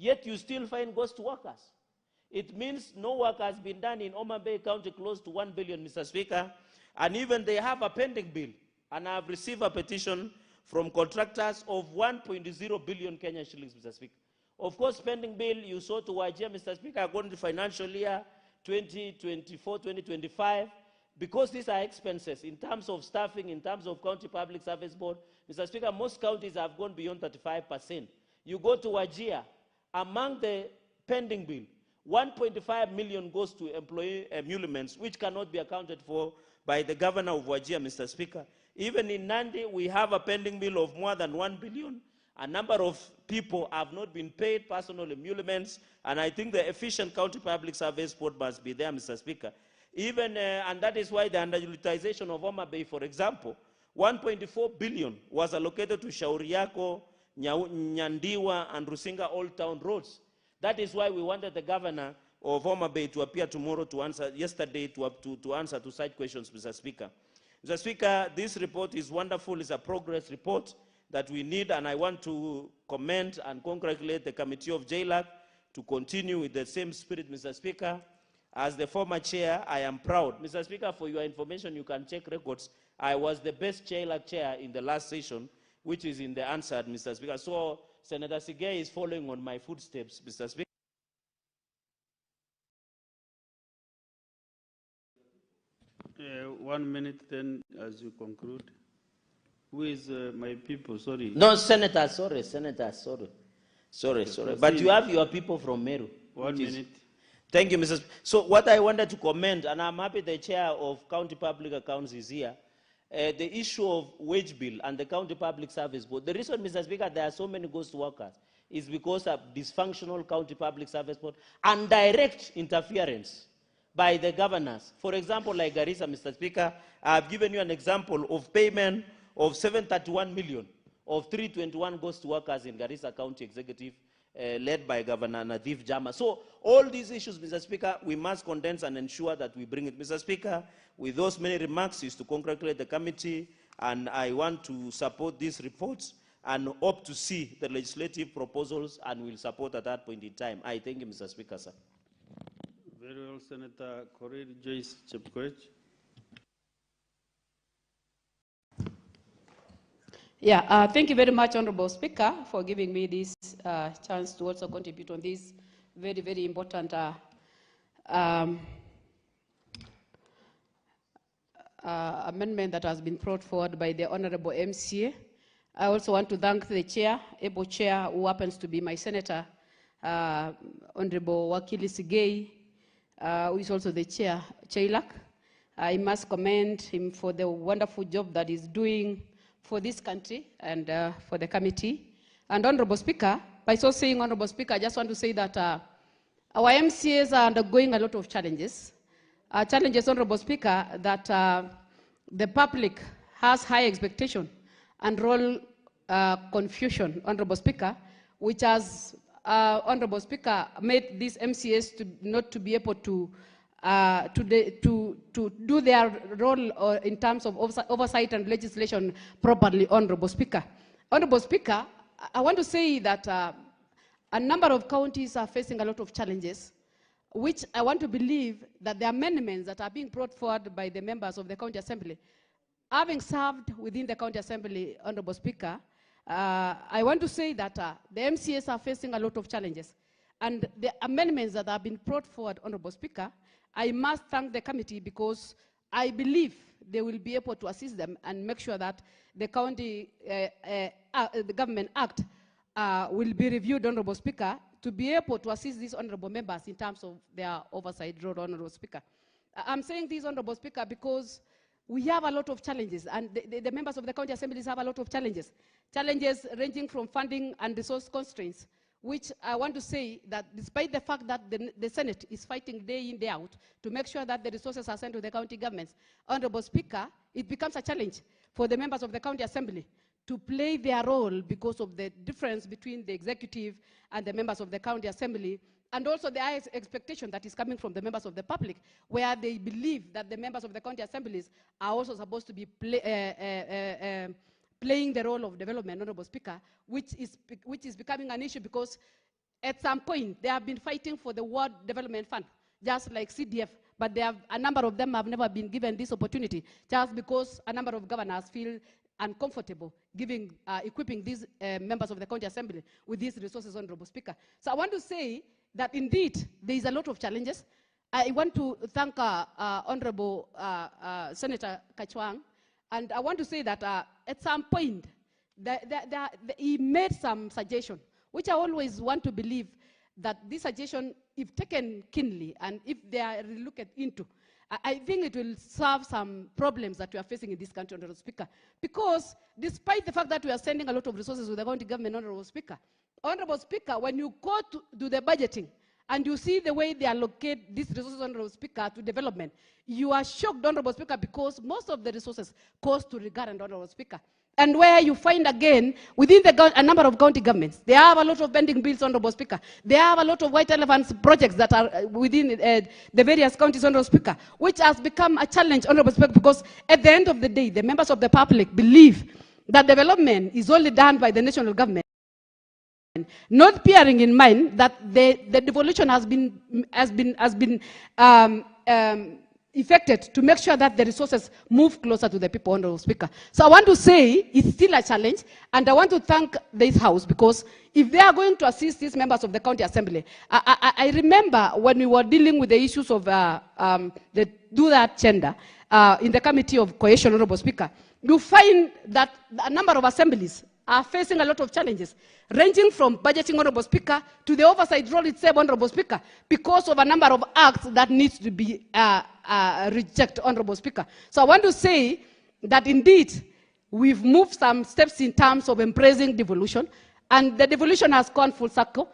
yet you still find ghost workers. It means no work has been done in Homa Bay County close to 1 billion, Mr. Speaker, and even they have a pending bill, and I have received a petition from contractors of 1.0 billion Kenyan shillings, Mr. Speaker. Of course, pending bill you saw to Wajir, Mr. Speaker, according to financial year 2024-2025, because these are expenses in terms of staffing, in terms of county public service board. Mr. Speaker, most counties have gone beyond 35%. You go to Wajir, among the pending bill, 1.5 million goes to employee emoluments, which cannot be accounted for by the governor of Wajir, Mr. Speaker. Even in Nandi, we have a pending bill of more than 1 billion. A number of people have not been paid personal emoluments, and I think the efficient county public service board must be there, Mr. Speaker. Even, and that is why the underutilization of Homa Bay, for example, 1.4 billion was allocated to Shauriako, Nyandiwa, and Rusinga Old Town roads. That is why we wanted the governor of Homa Bay to appear tomorrow to answer, yesterday to answer to such questions, Mr. Speaker. Mr. Speaker, this report is wonderful. It's a progress report that we need, and I want to commend and congratulate the Committee of JLAC to continue with the same spirit, Mr. Speaker. As the former chair, I am proud. Mr. Speaker, for your information, you can check records. I was the best JLAC chair in the last session, which is in the answer, Mr. Speaker. So Senator Sigei is following on my footsteps, Mr. Speaker. 1 minute then, as you conclude. Who is my people? Sorry. No, Senator, sorry, Senator, sorry. But you have your people from Meru. 1 minute. Thank you, Mrs. So what I wanted to comment, and I'm happy the chair of County Public Accounts is here, the issue of wage bill and the County Public Service Board. The reason, Mr. Speaker, there are so many ghost workers is because of dysfunctional County Public Service Board and direct interference by the governors. For example, like Garissa, Mr. Speaker, I've given you an example of payment of 731 million of 321 ghost workers in Garissa County Executive, led by Governor Nadif Jama. So all these issues, Mr. Speaker, we must condense and ensure that we bring it. Mr. Speaker, with those many remarks is to congratulate the committee, and I want to support these reports and hope to see the legislative proposals, and will support at that point in time. I thank you, Mr. Speaker, sir. Very well, Senator Korir Joyce Chepkoech. Yeah, thank you very much, Honorable Speaker, for giving me this chance to also contribute on this very, very important amendment that has been brought forward by the Honorable MCA. I also want to thank the chair, able chair, who happens to be my senator, Honorable Wakili Sigei, who is also the chair, JLAC. I must commend him for the wonderful job that he's doing for this country and for the committee. And Honorable Speaker, by so saying, Honorable Speaker, I just want to say that our MCAs are undergoing a lot of challenges. Challenges, Honorable Speaker, that the public has high expectation and role confusion, Honorable Speaker, which has, Honorable Speaker, made these MCAs not to be able to do their role in terms of oversight and legislation properly, Honorable Speaker. Honorable Speaker, I want to say that a number of counties are facing a lot of challenges, which I want to believe that the amendments that are being brought forward by the members of the County Assembly, having served within the County Assembly, Honorable Speaker, I want to say that the MCAs are facing a lot of challenges. And the amendments that have been brought forward, Honorable Speaker, I must thank the committee because I believe they will be able to assist them and make sure that the county, the government act will be reviewed, Honorable Speaker, to be able to assist these honorable members in terms of their oversight role, Honorable Speaker. I'm saying this, Honorable Speaker, because we have a lot of challenges, and the members of the county assemblies have a lot of challenges. Challenges ranging from funding and resource constraints, which I want to say that despite the fact that the Senate is fighting day in, day out to make sure that the resources are sent to the county governments, Honorable Speaker, it becomes a challenge for the members of the county assembly to play their role because of the difference between the executive and the members of the county assembly, and also the high expectation that is coming from the members of the public, where they believe that the members of the county assemblies are also supposed to be playing the role of development, Honorable Speaker, which is becoming an issue because at some point, they have been fighting for the World Development Fund, just like CDF, but a number of them have never been given this opportunity, just because a number of governors feel uncomfortable equipping these members of the County Assembly with these resources, Honorable Speaker. So I want to say that indeed, there is a lot of challenges. I want to thank Honorable Senator Kachwang, and I want to say that at some point, he made some suggestion, which I always want to believe that this suggestion, if taken keenly and if they are looked into, I think it will solve some problems that we are facing in this country, Honorable Speaker. Because despite the fact that we are sending a lot of resources to the county government, Honorable Speaker, when you go to do the budgeting and you see the way they allocate these resources, Honorable Speaker, to development, you are shocked, Honorable Speaker, because most of the resources goes to regard, Honorable Speaker. And where you find again, within a number of county governments, they have a lot of pending bills, Honorable Speaker. They have a lot of white elephants projects that are within the various counties, Honorable Speaker, which has become a challenge, Honorable Speaker, because at the end of the day, the members of the public believe that development is only done by the national government, not bearing in mind that the devolution has been effected to make sure that the resources move closer to the people, Honorable Speaker. So I want to say it's still a challenge, and I want to thank this House, because if they are going to assist these members of the County Assembly, I remember when we were dealing with the issues of the Do That Gender in the Committee of Cohesion, Honorable Speaker, you find that a number of assemblies are facing a lot of challenges, ranging from budgeting, Honorable Speaker, to the oversight role itself, Honorable Speaker, because of a number of acts that needs to be rejected, Honorable Speaker. So I want to say that indeed, we've moved some steps in terms of embracing devolution, and the devolution has gone full circle.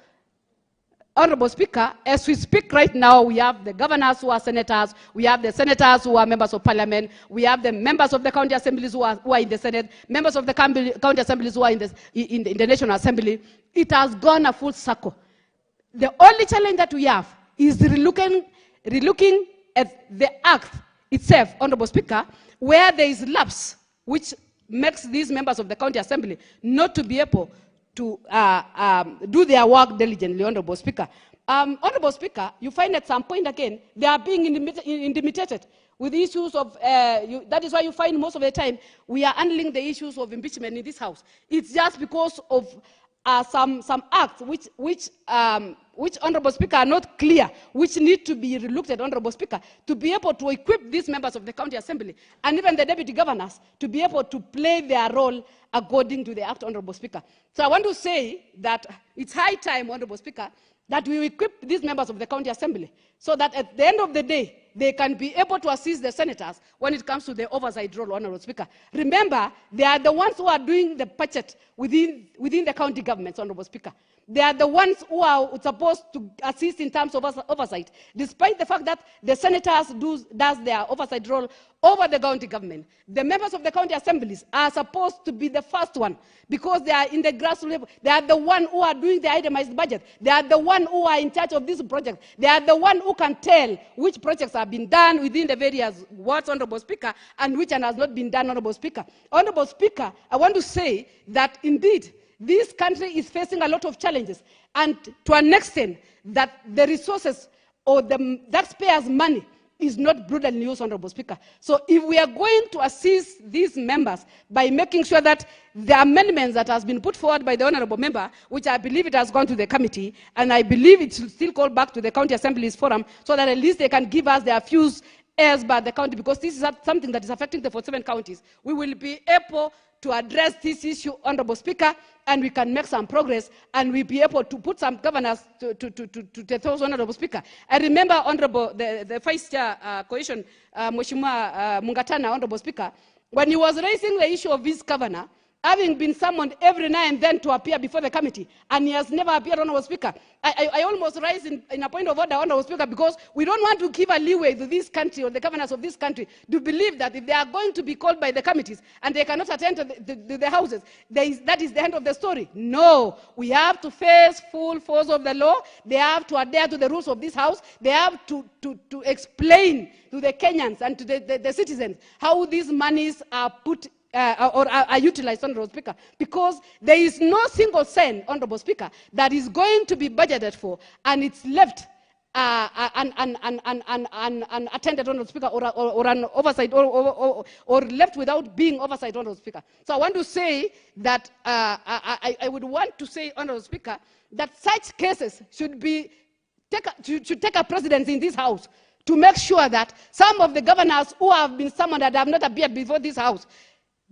Honorable Speaker, as we speak right now, we have the governors who are senators, we have the senators who are members of parliament, we have the members of the county assemblies who are in the Senate, members of the county assemblies who are in the National Assembly. It has gone a full circle. The only challenge that we have is relooking at the act itself, Honorable Speaker, where there is lapse, which makes these members of the county assembly not to be able to do their work diligently, Honorable Speaker. Honorable Speaker, you find at some point again, they are being intimidated with issues of, that is why you find most of the time we are handling the issues of impeachment in this House. It's just because of some acts which Honorable Speaker are not clear, which need to be relooked at, Honorable Speaker, to be able to equip these members of the county assembly and even the deputy governors to be able to play their role according to the act, Honorable Speaker. So I want to say that it's high time, Honorable Speaker, that we equip these members of the county assembly so that at the end of the day, they can be able to assist the senators when it comes to the oversight role, Honorable Speaker. Remember, they are the ones who are doing the budget within the county governments, Honorable Speaker. They are the ones who are supposed to assist in terms of oversight, despite the fact that the senators does their oversight role over the county government. The members of the county assemblies are supposed to be the first one because they are in the grassroots level. They are the one who are doing the itemized budget. They are the one who are in charge of this project. They are the one who can tell which projects have been done within the various wards, Honorable Speaker, and which has not been done, Honorable Speaker. Honorable Speaker, I want to say that indeed, this country is facing a lot of challenges, and to an extent that the resources or the taxpayers' money is not brutally used, Honorable Speaker. So if we are going to assist these members by making sure that the amendments that has been put forward by the Honorable Member, which I believe it has gone to the committee, and I believe it should still go back to the County Assemblies Forum, so that at least they can give us their views as by the county, because this is something that is affecting the 47 counties. We will be able to address this issue, Honorable Speaker, and we can make some progress, and we'll be able to put some governors to the throws, Honorable Speaker. I remember, Honorable, the Vice Chair Cohesion, Mheshimiwa Mungatana, Honorable Speaker, when he was raising the issue of his governor, having been summoned every now and then to appear before the committee, and he has never appeared, Honorable Speaker. I almost rise in a point of order, Honorable Speaker, because we don't want to give a leeway to this country or the governors of this country to believe that if they are going to be called by the committees and they cannot attend to the houses, that is the end of the story. No, we have to face full force of the law. They have to adhere to the rules of this house. They have to explain to the Kenyans and to the citizens how these monies are put are utilized, Honorable Speaker, because there is no single cent, Honorable Speaker, that is going to be budgeted for, and it's left unattended, Honorable Speaker, or an oversight, or left without being oversight, Honorable Speaker. So I want to say that I would want to say, Honorable Speaker, that such cases should take a precedence in this House to make sure that some of the governors who have been summoned and have not appeared before this House,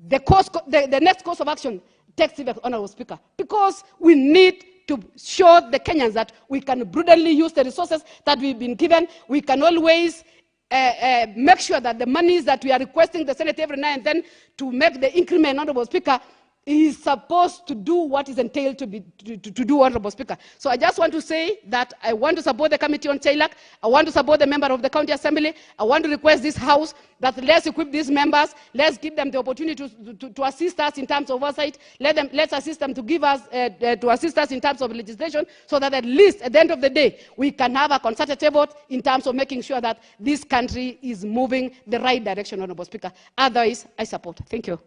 the next course of action takes effect, Honorable Speaker, because we need to show the Kenyans that we can prudently use the resources that we've been given. We can always make sure that the monies that we are requesting the Senate every now and then to make the increment, Honorable Speaker, is supposed to do what is entailed to do, Honorable Speaker. So I just want to say that I want to support the Committee on Chilak. I want to support the member of the County Assembly. I want to request this House that let's equip these members. Let's give them the opportunity to assist us in terms of oversight. Let's assist them to give us, to assist us in terms of legislation, so that at least at the end of the day, we can have a concerted effort in terms of making sure that this country is moving the right direction, Honorable Speaker. Otherwise, I support. Thank you.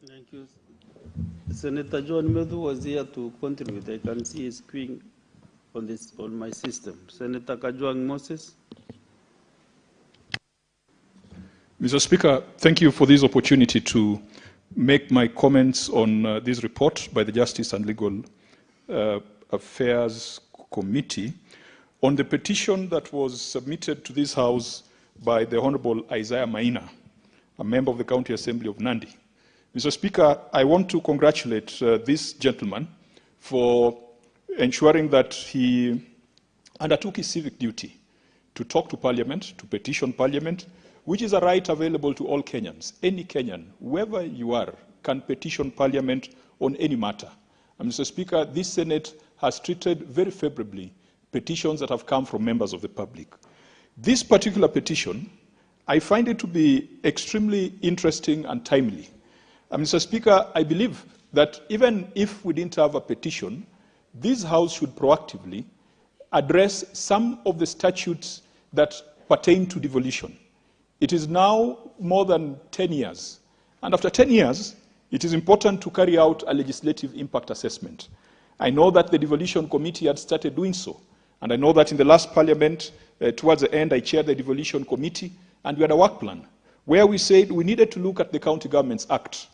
Thank you. Senator John Medhu was here to contribute. I can see his screen on my system. Senator Kajwang Moses. Mr. Speaker, thank you for this opportunity to make my comments on this report by the Justice and Legal Affairs Committee on the petition that was submitted to this House by the Honorable Isaiah Maina, a member of the County Assembly of Nandi. Mr. Speaker, I want to congratulate this gentleman for ensuring that he undertook his civic duty to talk to Parliament, to petition Parliament, which is a right available to all Kenyans. Any Kenyan, whoever you are, can petition Parliament on any matter. And Mr. Speaker, this Senate has treated very favorably petitions that have come from members of the public. This particular petition, I find it to be extremely interesting and timely. Mr. Speaker, I believe that even if we didn't have a petition, this House should proactively address some of the statutes that pertain to devolution. It is now more than 10 years. And after 10 years, it is important to carry out a legislative impact assessment. I know that the Devolution Committee had started doing so. And I know that in the last Parliament, towards the end, I chaired the Devolution Committee, and we had a work plan where we said we needed to look at the County Governments Act,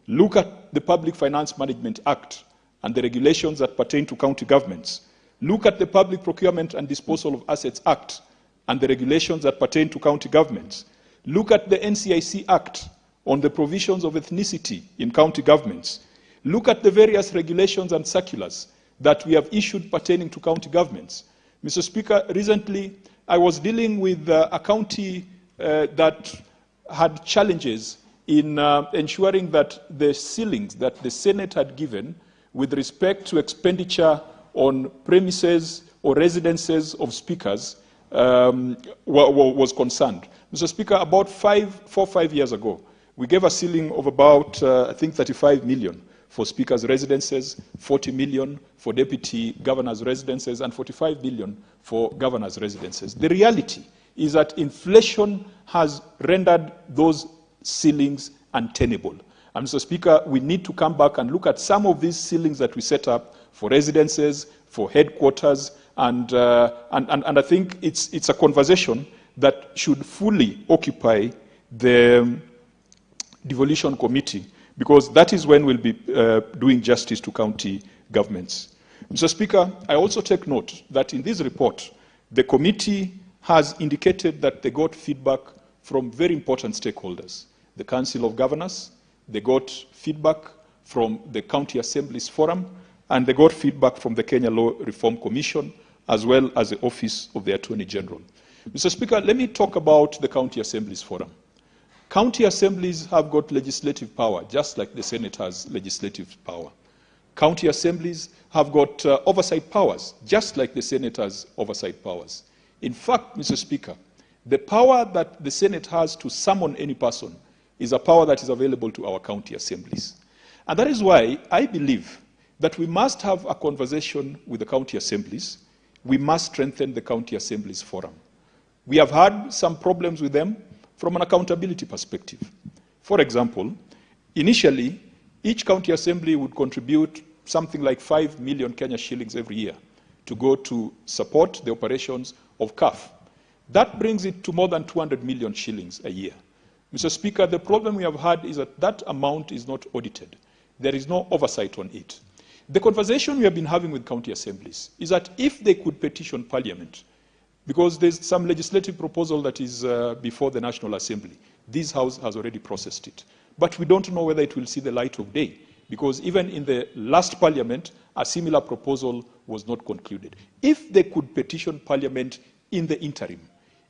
look at the Public Finance Management Act and the regulations that pertain to county governments, look at the Public Procurement and Disposal of Assets Act and the regulations that pertain to county governments, look at the NCIC Act on the provisions of ethnicity in county governments, look at the various regulations and circulars that we have issued pertaining to county governments. Mr. Speaker, recently I was dealing with a county that had challenges in ensuring that the ceilings that the Senate had given with respect to expenditure on premises or residences of speakers was concerned. Mr. Speaker, about 4 or 5 years ago, we gave a ceiling of about, I think, 35 million for speakers' residences, 40 million for deputy governors' residences, and 45 million for governors' residences. The reality is that inflation has rendered those ceilings untenable. And Mr. Speaker, we need to come back and look at some of these ceilings that we set up for residences, for headquarters, and I think it's a conversation that should fully occupy the Devolution Committee, because that is when we'll be doing justice to county governments. Mr. Speaker, I also take note that in this report, the committee has indicated that they got feedback from very important stakeholders. The Council of Governors, they got feedback from the County Assemblies Forum, and they got feedback from the Kenya Law Reform Commission, as well as the Office of the Attorney General. Mr. Speaker, let me talk about the County Assemblies Forum. County assemblies have got legislative power, just like the Senate has legislative power. County assemblies have got oversight powers, just like the Senate has oversight powers. In fact, Mr. Speaker, the power that the Senate has to summon any person is a power that is available to our county assemblies. And that is why I believe that we must have a conversation with the county assemblies. We must strengthen the county assemblies forum. We have had some problems with them from an accountability perspective. For example, initially, each county assembly would contribute something like 5 million Kenya shillings every year to go to support the operations of CAF. That brings it to more than 200 million shillings a year. Mr. Speaker, the problem we have had is that that amount is not audited. There is no oversight on it. The conversation we have been having with county assemblies is that if they could petition Parliament, because there's some legislative proposal that is before the National Assembly, this House has already processed it. But we don't know whether it will see the light of day, because even in the last Parliament, a similar proposal was not concluded. If they could petition Parliament in the interim,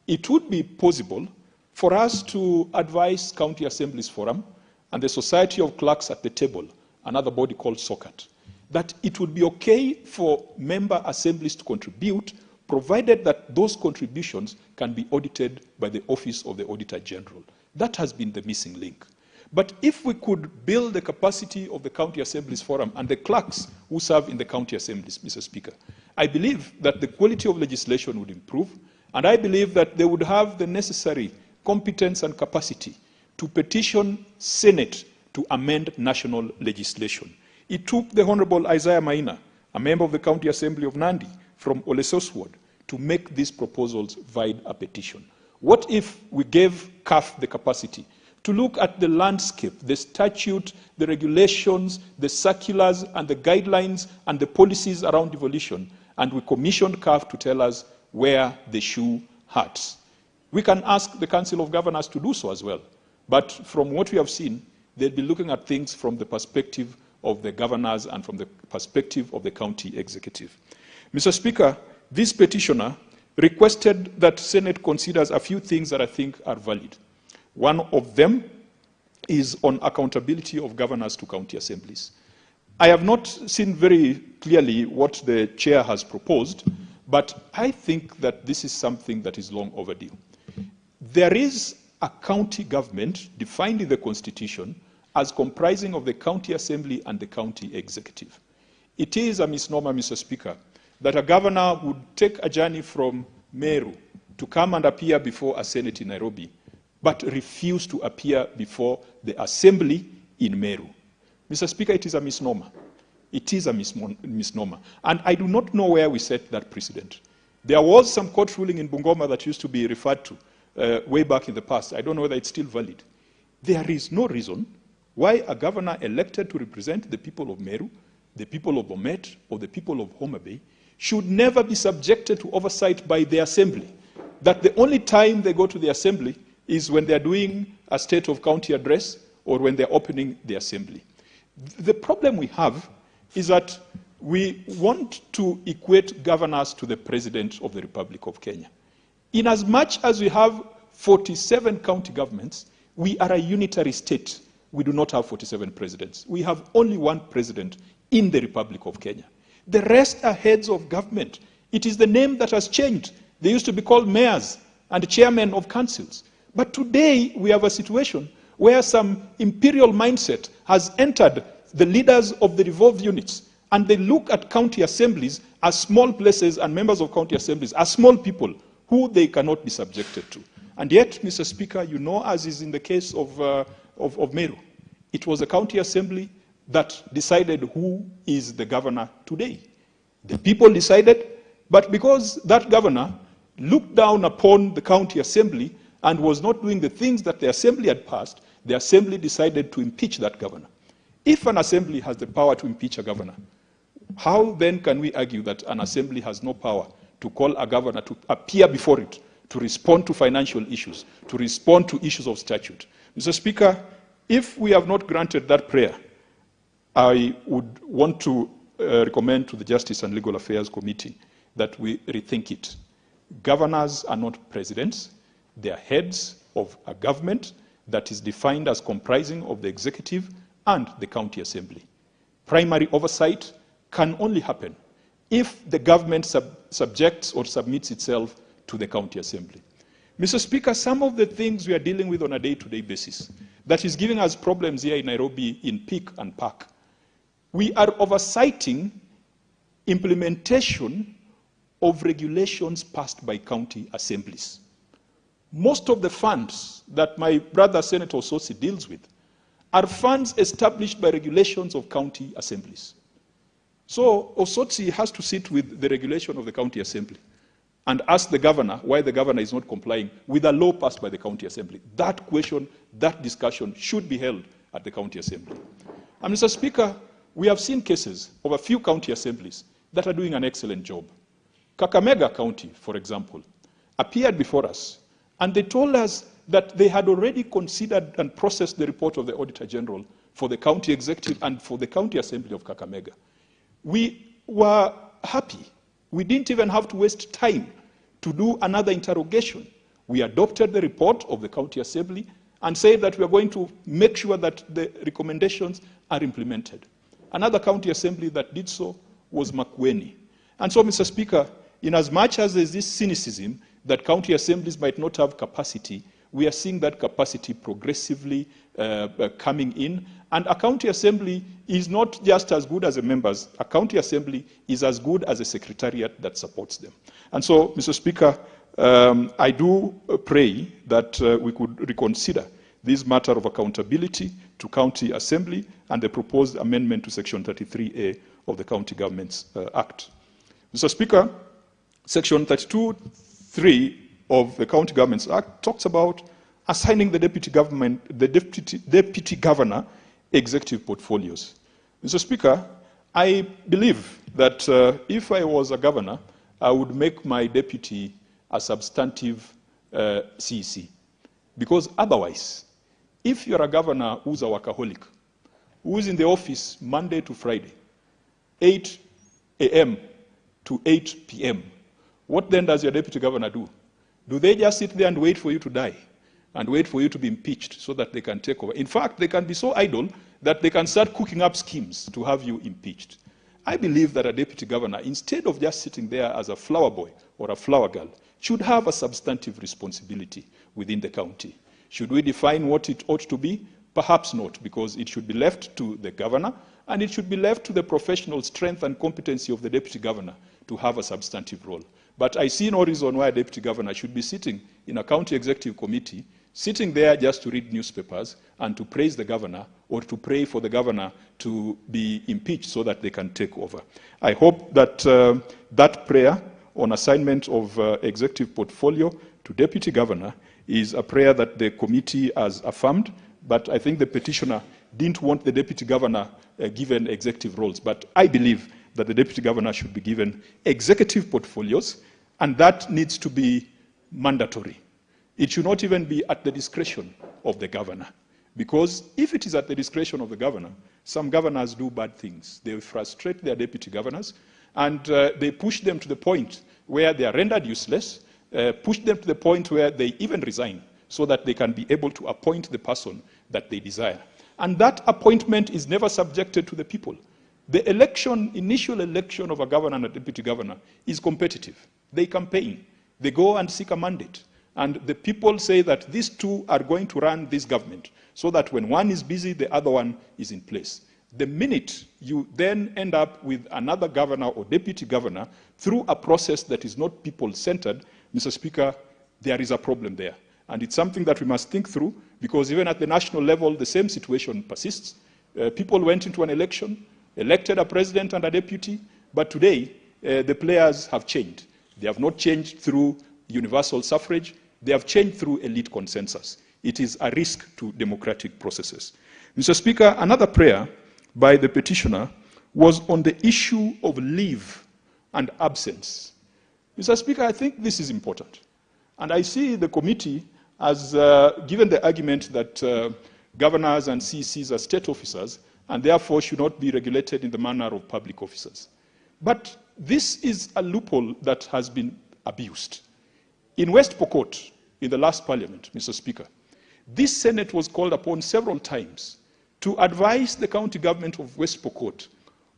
it would be possible for us to advise County Assemblies Forum and the Society of Clerks at the Table, another body called SOCAT, that it would be okay for member assemblies to contribute, provided that those contributions can be audited by the Office of the Auditor General. That has been the missing link. But if we could build the capacity of the County Assemblies Forum and the clerks who serve in the county assemblies, Mr. Speaker, I believe that the quality of legislation would improve, and I believe that they would have the necessary competence and capacity to petition Senate to amend national legislation. It took the Honorable Isaiah Maina, a member of the County Assembly of Nandi, from Olesosward, to make these proposals via a petition. What if we gave CAF the capacity to look at the landscape, the statute, the regulations, the circulars, and the guidelines, and the policies around devolution, and we commissioned CAF to tell us where the shoe hurts? We can ask the Council of Governors to do so as well. But from what we have seen, they'll be looking at things from the perspective of the governors and from the perspective of the county executive. Mr. Speaker, this petitioner requested that Senate considers a few things that I think are valid. One of them is on accountability of governors to county assemblies. I have not seen very clearly what the chair has proposed, but I think that this is something that is long overdue. There is a county government defined in the Constitution as comprising of the county assembly and the county executive. It is a misnomer, Mr. Speaker, that a governor would take a journey from Meru to come and appear before a Senate in Nairobi, but refuse to appear before the assembly in Meru. Mr. Speaker, it is a misnomer. It is a misnomer. And I do not know where we set that precedent. There was some court ruling in Bungoma that used to be referred to way back in the past. I don't know whether it's still valid. There is no reason why a governor elected to represent the people of Meru, the people of Bomet, or the people of Homa Bay should never be subjected to oversight by the assembly. That the only time they go to the assembly is when they're doing a state of county address or when they're opening the assembly. The problem we have is that we want to equate governors to the President of the Republic of Kenya. In as much as we have 47 county governments, we are a unitary state. We do not have 47 presidents. We have only one president in the Republic of Kenya. The rest are heads of government. It is the name that has changed. They used to be called mayors and chairmen of councils. But today we have a situation where some imperial mindset has entered the leaders of the devolved units, and they look at county assemblies as small places and members of county assemblies as small people who they cannot be subjected to. And yet, Mr. Speaker, you know, as is in the case of Meru, it was the county assembly that decided who is the governor today. The people decided, but because that governor looked down upon the county assembly and was not doing the things that the assembly had passed, the assembly decided to impeach that governor. If an assembly has the power to impeach a governor, how then can we argue that an assembly has no power to call a governor to appear before it, to respond to financial issues, to respond to issues of statute? Mr. Speaker, if we have not granted that prayer, I would want to recommend to the Justice and Legal Affairs Committee that we rethink it. Governors are not presidents. They are heads of a government that is defined as comprising of the executive and the county assembly. Primary oversight can only happen if the government subjects or submits itself to the county assembly. Mr. Speaker, some of the things we are dealing with on a day-to-day basis that is giving us problems here in Nairobi in Peak and Park, we are oversighting implementation of regulations passed by county assemblies. most of the funds that my brother Senator Osotsi deals with are funds established by regulations of county assemblies. So Osotsi has to sit with the regulation of the county assembly and ask the governor why the governor is not complying with a law passed by the county assembly. That question, that discussion should be held at the county assembly. And Mr. Speaker, we have seen cases of a few county assemblies that are doing an excellent job. Kakamega County, for example, appeared before us, and they told us that they had already considered and processed the report of the Auditor General for the county executive and for the county assembly of Kakamega. We were happy. We didn't even have to waste time to do another interrogation. We adopted the report of the county assembly and said that we are going to make sure that the recommendations are implemented. Another county assembly that did so was Makueni. And so, Mr. Speaker, in as much as there's this cynicism that county assemblies might not have capacity, we are seeing that capacity progressively coming in. And a county assembly is not just as good as the members. A county assembly is as good as a secretariat that supports them. And so, Mr. Speaker, I do pray that we could reconsider this matter of accountability to county assembly and the proposed amendment to Section 33A of the County Governments Act. Mr. Speaker, Section 32(3) of the County Governments Act talks about assigning the deputy governor executive portfolios. Mr. Speaker, I believe that if I was a governor, I would make my deputy a substantive CEC. Because otherwise, if you're a governor who's a workaholic, who's in the office Monday to Friday, 8 a.m. to 8 p.m., what then does your deputy governor do? Do they just sit there and wait for you to die and wait for you to be impeached so that they can take over? In fact, they can be so idle that they can start cooking up schemes to have you impeached. I believe that a deputy governor, instead of just sitting there as a flower boy or a flower girl, should have a substantive responsibility within the county. Should we define what it ought to be? Perhaps not, because it should be left to the governor, and it should be left to the professional strength and competency of the deputy governor to have a substantive role. But I see no reason why a deputy governor should be sitting in a county executive committee, sitting there just to read newspapers and to praise the governor or to pray for the governor to be impeached so that they can take over. I hope that that prayer on assignment of executive portfolio to deputy governor is a prayer that the committee has affirmed, but I think the petitioner didn't want the deputy governor given executive roles. But I believe that the deputy governor should be given executive portfolios, and that needs to be mandatory. It should not even be at the discretion of the governor. Because if it is at the discretion of the governor, some governors do bad things. They frustrate their deputy governors, and they push them to the point where they are rendered useless, push them to the point where they even resign, so that they can be able to appoint the person that they desire. And that appointment is never subjected to the people. The election, initial election of a governor and a deputy governor is competitive. They campaign. They go and seek a mandate. And the people say that these two are going to run this government, so that when one is busy, the other one is in place. The minute you then end up with another governor or deputy governor through a process that is not people-centered, Mr. Speaker, there is a problem there. And it's something that we must think through, because even at the national level, the same situation persists. People went into an election, elected a president and a deputy, but today the players have changed. They have not changed through universal suffrage. They have changed through elite consensus. It is a risk to democratic processes. Mr. Speaker, another prayer by the petitioner was on the issue of leave and absence. Mr. Speaker, I think this is important. And I see the committee as given the argument that governors and CCs are state officers and therefore should not be regulated in the manner of public officers. But this is a loophole that has been abused. In West Pokot, in the last parliament, Mr. Speaker, this Senate was called upon several times to advise the county government of West Pokot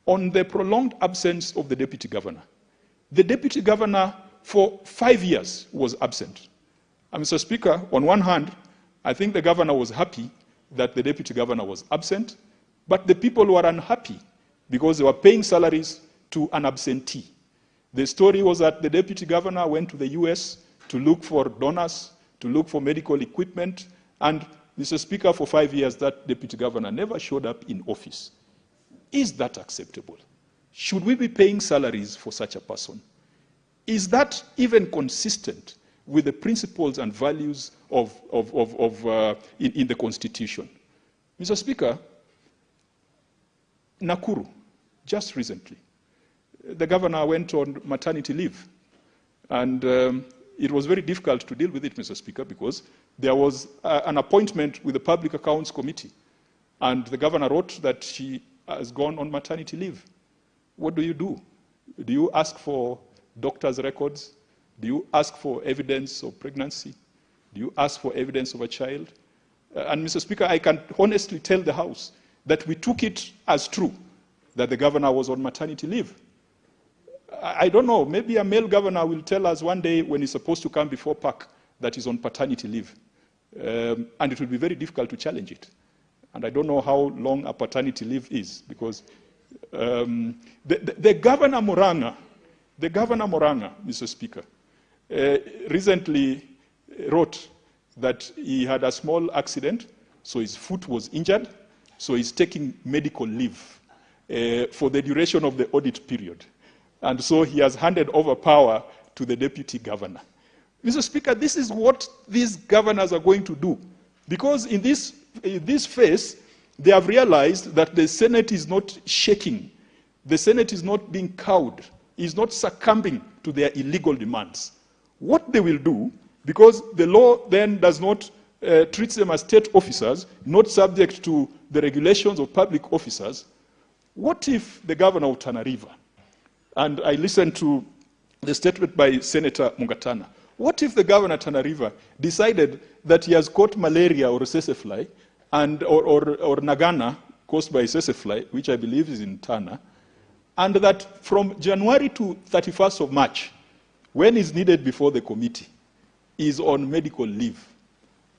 on the prolonged absence of the deputy governor. The deputy governor for 5 years was absent. And Mr. Speaker, on one hand, I think the governor was happy that the deputy governor was absent, but the people were unhappy because they were paying salaries to an absentee. The story was that the deputy governor went to the US to look for donors to look for medical equipment. And, Mr. Speaker, for 5 years, that deputy governor never showed up in office. Is that acceptable? Should we be paying salaries for such a person? Is that even consistent with the principles and values in the Constitution? Mr. Speaker, Nakuru, just recently, the governor went on maternity leave. And it was very difficult to deal with it, Mr. Speaker, because there was an appointment with the Public Accounts Committee. And the governor wrote that she has gone on maternity leave. What do? Do you ask for doctor's records? Do you ask for evidence of pregnancy? Do you ask for evidence of a child? And Mr. Speaker, I can honestly tell the House that we took it as true that the governor was on maternity leave. I don't know, maybe a male governor will tell us one day when he's supposed to come before PAC that he's on paternity leave. And it will be very difficult to challenge it. And I don't know how long a paternity leave is, because the Governor Moranga, Mr. Speaker, recently wrote that he had a small accident, so his foot was injured, so he's taking medical leave for the duration of the audit period. And so he has handed over power to the deputy governor. Mr. Speaker, this is what these governors are going to do. Because in this phase, they have realized that the Senate is not shaking. The Senate is not being cowed, is not succumbing to their illegal demands. What they will do, because the law then does not treat them as state officers, not subject to the regulations of public officers, what if the governor of Tana River, and I listened to the statement by Senator Mungatana, what if the governor of Tana River decided that he has caught malaria or sesefly, or Nagana caused by sesefly, which I believe is in Tana, and that from January to 31st of March, when he's needed before the committee, is on medical leave.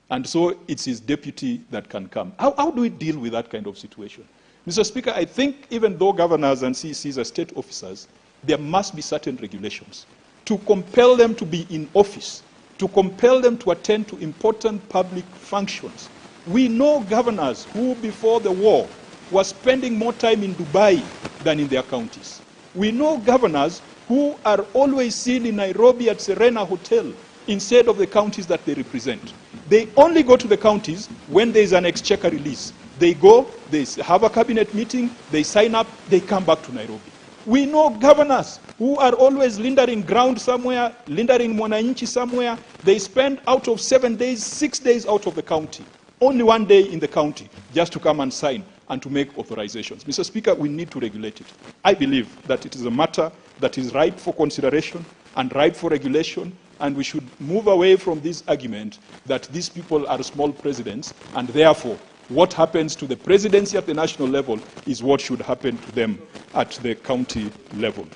And so it's his deputy that can come. How do we deal with that kind of situation? Mr. Speaker, I think even though governors and CCs are state officers, there must be certain regulations to compel them to be in office, to compel them to attend to important public functions. We know governors who, before the war, were spending more time in Dubai than in their counties. We know governors who are always seen in Nairobi at Serena Hotel instead of the counties that they represent. They only go to the counties when there is an exchequer release. They go, they have a cabinet meeting, they sign up, they come back to Nairobi. We know governors who are always lindering ground somewhere, lindering mwananchi somewhere. They spend out of 7 days, 6 days out of the county. Only 1 day in the county, just to come and sign and to make authorizations. Mr. Speaker, we need to regulate it. I believe that it is a matter that is ripe for consideration and ripe for regulation, and we should move away from this argument that these people are small presidents, and therefore what happens to the presidency at the national level is what should happen to them at the county level.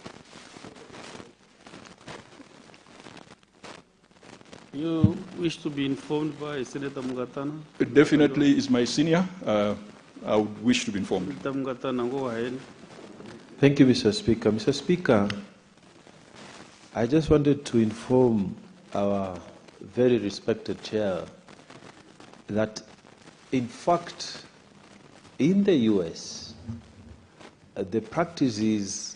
You wish to be informed by Senator Mungatana? It definitely is my senior. I would wish to be informed. Senator Mungatana, go ahead. Thank you, Mr. Speaker. Mr. Speaker, I just wanted to inform our very respected chair that, in fact, in the US, the practice is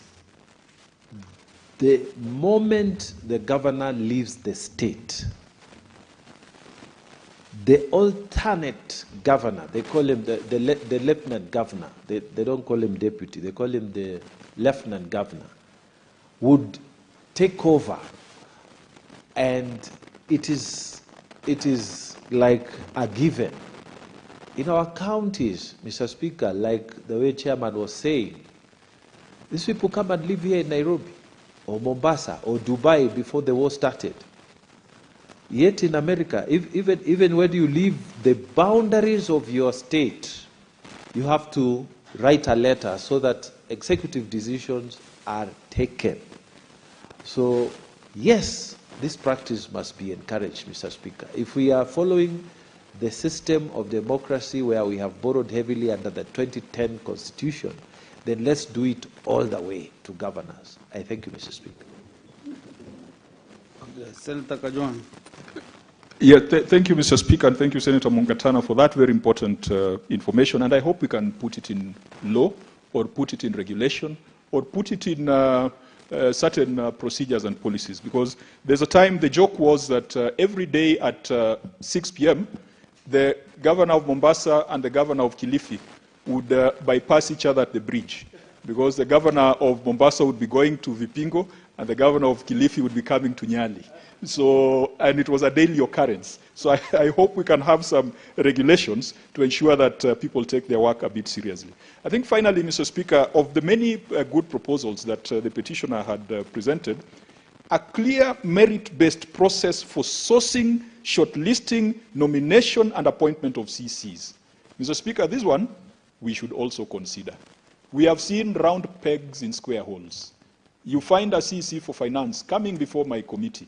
the moment the governor leaves the state, the alternate governor, they call him the lieutenant governor, they don't call him deputy, they call him the lieutenant governor, would take over. And it is like a given. In our counties, Mr. Speaker, like the way Chairman was saying, these people come and live here in Nairobi, or Mombasa, or Dubai before the war started. Yet in America, even when you leave the boundaries of your state, you have to write a letter so that executive decisions are taken. So, yes, this practice must be encouraged, Mr. Speaker. If we are following the system of democracy where we have borrowed heavily under the 2010 Constitution, then let's do it all the way to governors. I thank you, Mr. Speaker. Senator Kajwang. Yeah, thank you, Mr. Speaker, and thank you, Senator Mungatana, for that very important information. And I hope we can put it in law, or put it in regulation, or put it in certain procedures and policies. Because there's a time, the joke was that every day at 6 p.m., the governor of Mombasa and the governor of Kilifi would bypass each other at the bridge. Because the governor of Mombasa would be going to Vipingo, and the governor of Kilifi would be coming to Nyali. So, and it was a daily occurrence. So I hope we can have some regulations to ensure that people take their work a bit seriously. I think finally, Mr. Speaker, of the many good proposals that the petitioner had presented, a clear merit-based process for sourcing, shortlisting, nomination, and appointment of CCs. Mr. Speaker, this one we should also consider. We have seen round pegs in square holes. You find a CC for finance coming before my committee.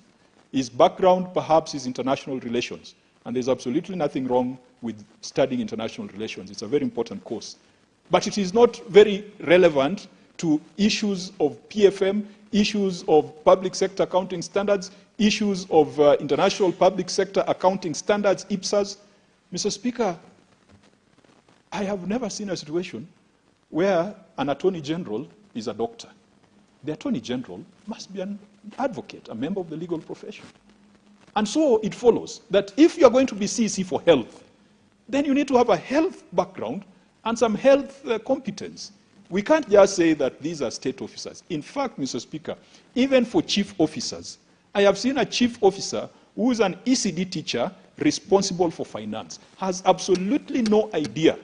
His background perhaps is international relations, and there's absolutely nothing wrong with studying international relations. It's a very important course. But it is not very relevant to issues of PFM, issues of public sector accounting standards, issues of international public sector accounting standards, IPSAS. Mr. Speaker, I have never seen a situation where an attorney general is a doctor. The attorney general must be an advocate, a member of the legal profession. And so it follows that if you are going to be CC for health, then you need to have a health background and some health competence. We can't just say that these are state officers. In fact, Mr. Speaker, even for chief officers, I have seen a chief officer who is an ECD teacher responsible for finance, has absolutely no idea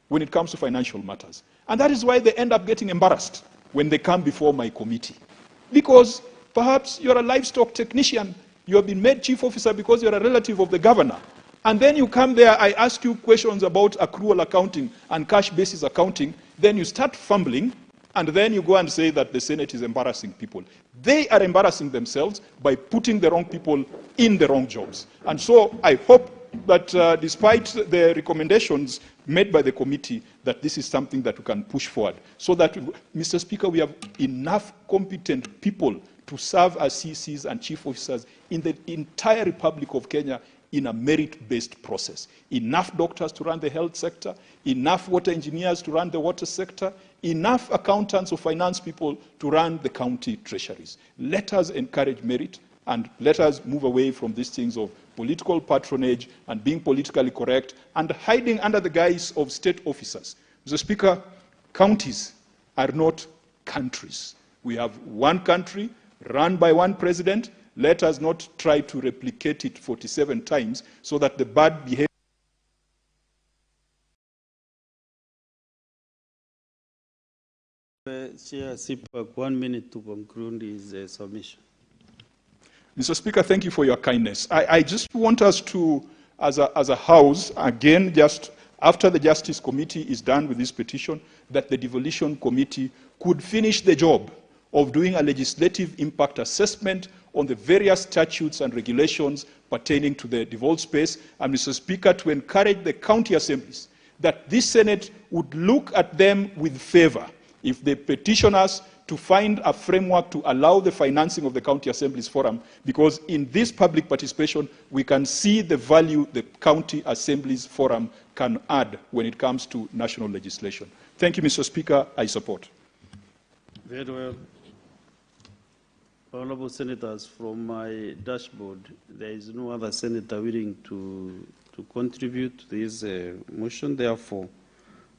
when it comes to financial matters. And that is why they end up getting embarrassed when they come before my committee. Because perhaps you're a livestock technician, you have been made chief officer because you're a relative of the governor. And then you come there, I ask you questions about accrual accounting and cash basis accounting, then you start fumbling, and then you go and say that the Senate is embarrassing people. They are embarrassing themselves by putting the wrong people in the wrong jobs. And so I hope that despite the recommendations made by the committee, that this is something that we can push forward. So that, Mr. Speaker, we have enough competent people to serve as CCs and chief officers in the entire Republic of Kenya in a merit-based process. Enough doctors to run the health sector, enough water engineers to run the water sector, enough accountants or finance people to run the county treasuries. Let us encourage merit, and let us move away from these things of political patronage and being politically correct and hiding under the guise of state officers. Mr. Speaker, counties are not countries. We have one country run by one president. Let us not try to replicate it 47 times so that the bad behavior Chair Sipak, 1 minute to conclude his submission. Mr. Speaker, thank you for your kindness. I just want us to, as a House, again, just after the Justice Committee is done with this petition, that the Devolution Committee could finish the job of doing a legislative impact assessment on the various statutes and regulations pertaining to the devolved space, and Mr. Speaker, to encourage the county assemblies that this Senate would look at them with favor if they petition us to find a framework to allow the financing of the County Assemblies Forum, because in this public participation, we can see the value the County Assemblies Forum can add when it comes to national legislation. Thank you, Mr. Speaker. I support. Very well. Honorable Senators, from my dashboard, there is no other senator willing to contribute to this motion. Therefore,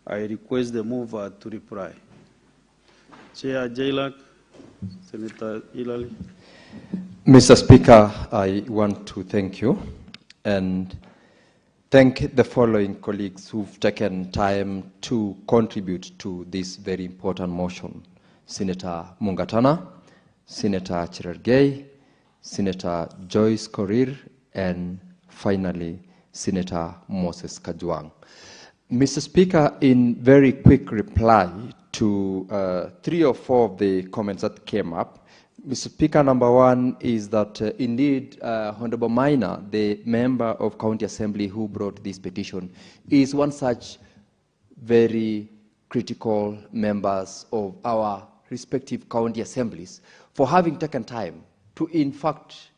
I request the mover to reply. Chair Jailak, Senator Ilali. Mr. Speaker, I want to thank you and thank the following colleagues who've taken time to contribute to this very important motion. Senator Mungatana, Senator Cherargei, Senator Joyce Korir, and finally, Senator Moses Kajwang. Mr. Speaker, in very quick reply to 3 or 4 of the comments that came up, Mr. Speaker, number 1 is that indeed Honorable Maina, the member of County Assembly who brought this petition, is one such very critical members of our respective county assemblies for having taken time to, in fact,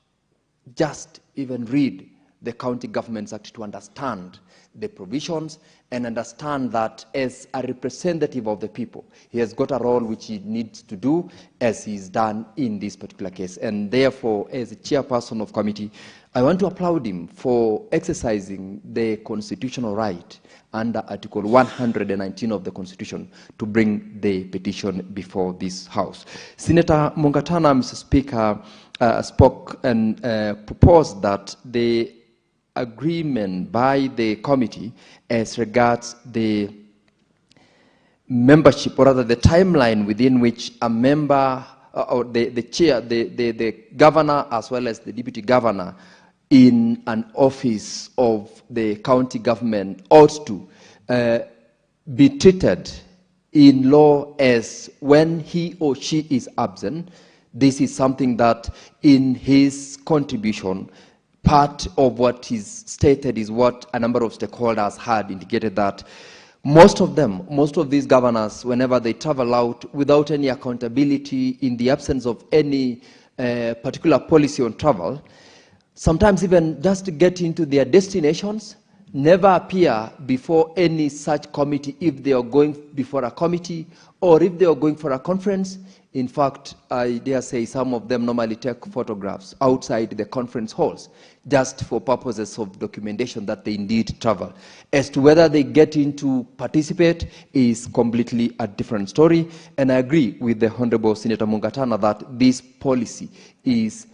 just even read the County Governments Act to understand the provisions and understand that as a representative of the people, he has got a role which he needs to do as he's done in this particular case. And therefore, as a chairperson of committee, I want to applaud him for exercising the constitutional right under Article 119 of the Constitution to bring the petition before this House. Senator Mungatana, Mr. Speaker, spoke and proposed that the agreement by the committee as regards the membership, or rather the timeline within which a member or the chair, the governor as well as the deputy governor in an office of the county government ought to be treated in law as when he or she is absent. This is something that in his contribution, part of what is stated is what a number of stakeholders had indicated, that most of these governors, whenever they travel out without any accountability, in the absence of any particular policy on travel, sometimes even just to get into their destinations, never appear before any such committee if they are going before a committee or if they are going for a conference. In fact, I dare say some of them normally take photographs outside the conference halls just for purposes of documentation that they indeed travel. As to whether they get in to participate is completely a different story. And I agree with the Honorable Senator Mungatana that this policy is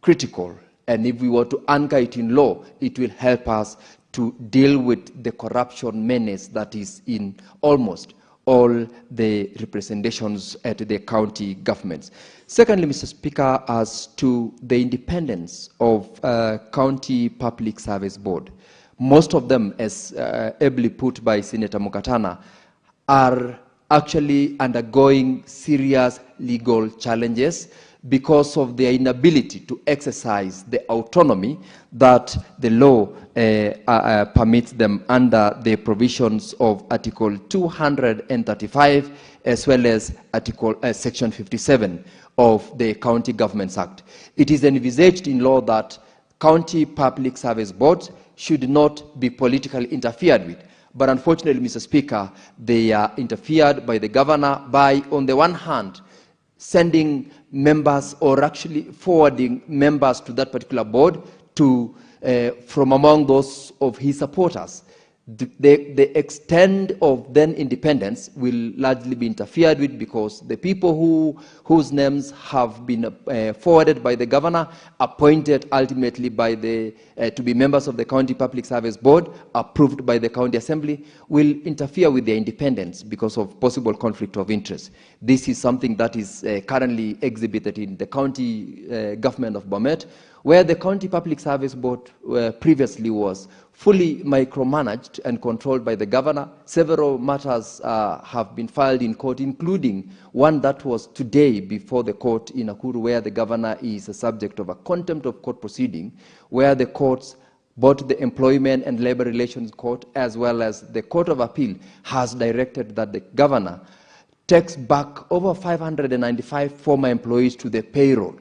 critical. And if we were to anchor it in law, it will help us to deal with the corruption menace that is in almost all the representations at the county governments. Secondly, Mr. Speaker, as to the independence of County Public Service Board, most of them, as ably put by Senator Mungatana, are actually undergoing serious legal challenges because of their inability to exercise the autonomy that the law permits them under the provisions of Article 235 as well as Article Section 57 of the County Governments Act. It is envisaged in law that county public service boards should not be politically interfered with. But unfortunately, Mr. Speaker, they are interfered by the governor by, on the one hand, sending members or actually forwarding members to that particular board to, from among those of his supporters. The extent of then independence will largely be interfered with because the people whose names have been forwarded by the governor, appointed ultimately by the, to be members of the County Public Service Board, approved by the County Assembly, will interfere with their independence because of possible conflict of interest. This is something that is currently exhibited in the county government of Bomet, where the County Public Service Board previously was fully micromanaged and controlled by the governor. Several matters have been filed in court, including one that was today before the court in Nakuru, where the governor is a subject of a contempt of court proceeding, where the courts, both the Employment and Labor Relations Court as well as the Court of Appeal, has directed that the governor takes back over 595 former employees to the payroll.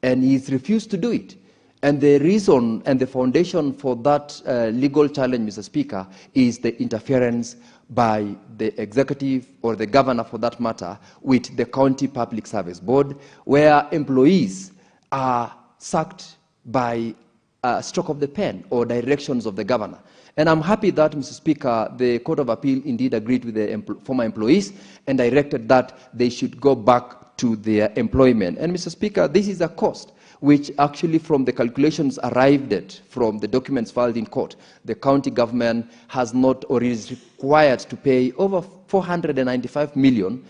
And he's refused to do it. And the reason and the foundation for that legal challenge, Mr. Speaker, is the interference by the executive or the governor, for that matter, with the County Public Service Board, where employees are sacked by a stroke of the pen or directions of the governor. And I'm happy that, Mr. Speaker, the Court of Appeal indeed agreed with the former employees and directed that they should go back to their employment. And Mr. Speaker, this is a cost which actually, from the calculations arrived at from the documents filed in court, the county government has not or is required to pay over 495 million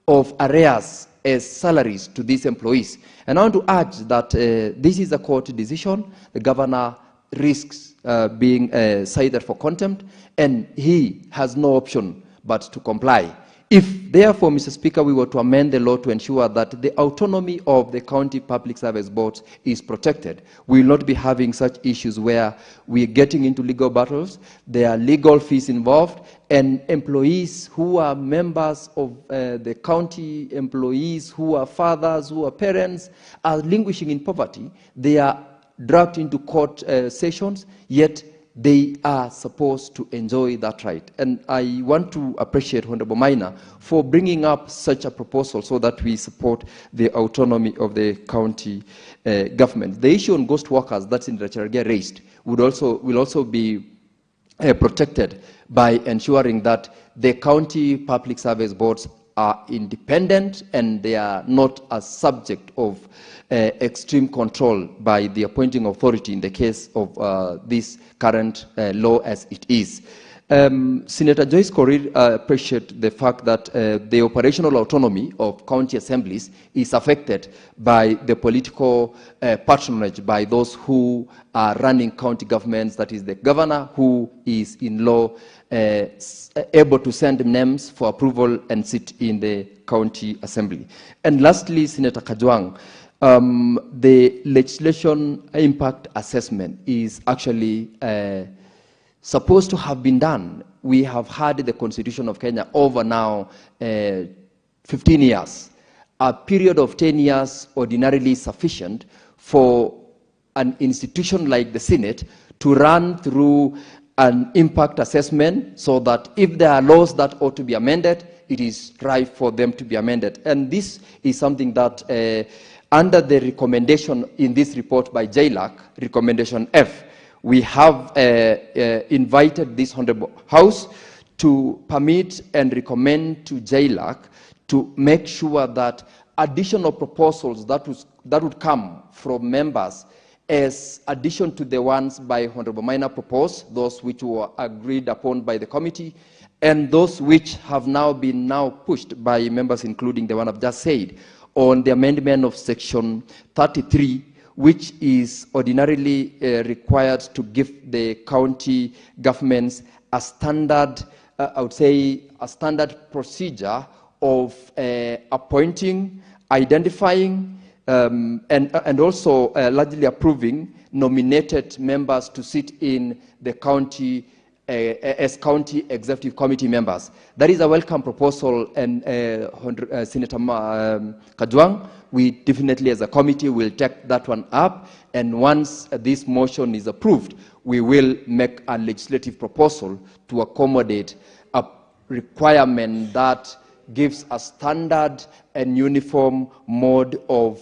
of arrears as salaries to these employees. And I want to urge that this is a court decision. The governor risks being cited for contempt, and he has no option but to comply. If, therefore, Mr. Speaker, we were to amend the law to ensure that the autonomy of the county public service boards is protected, we will not be having such issues where we are getting into legal battles, there are legal fees involved, and employees who are members of the county, employees who are fathers, who are parents, are languishing in poverty. They are dragged into court sessions, yet they are supposed to enjoy that right. And I want to appreciate Honorable Maina for bringing up such a proposal so that we support the autonomy of the county government. The issue on ghost workers that Senator Cherargei raised will also be protected by ensuring that the county public service boards are independent and they are not a subject of extreme control by the appointing authority in the case of this current law as it is. Senator Joyce Korir appreciates the fact that the operational autonomy of county assemblies is affected by the political patronage by those who are running county governments, that is the governor who is in law able to send names for approval and sit in the county assembly. And lastly, Senator Kajwang, the legislation impact assessment is actually supposed to have been done. We have had the Constitution of Kenya over now 15 years. A period of 10 years ordinarily sufficient for an institution like the Senate to run through an impact assessment so that if there are laws that ought to be amended, it is ripe for them to be amended. And this is something that under the recommendation in this report by JLAC, recommendation F, we have invited this Honorable House to permit and recommend to JLAC to make sure that additional proposals that would come from members as addition to the ones by Honorable Maina proposed, those which were agreed upon by the committee, and those which have now been pushed by members, including the one I've just said, on the amendment of section 33, which is ordinarily required to give the county governments a standard, I would say, a standard procedure of appointing, identifying, and also largely approving nominated members to sit in the county as county executive committee members. That is a welcome proposal, and Senator Kajwang, we definitely as a committee will take that one up, and once this motion is approved, we will make a legislative proposal to accommodate a requirement that gives a standard and uniform mode of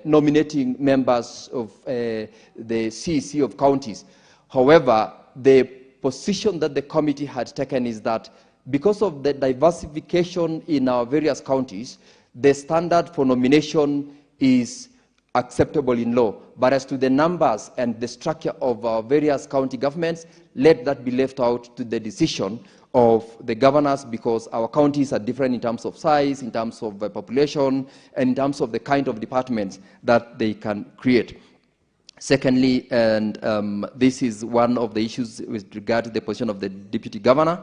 nominating members of the CEC of counties. However, the position that the committee had taken is that because of the diversification in our various counties, the standard for nomination is acceptable in law. But as to the numbers and the structure of our various county governments, let that be left out to the decision of the governors, because our counties are different in terms of size, in terms of population, and in terms of the kind of departments that they can create. Secondly, and this is one of the issues with regard to the position of the deputy governor,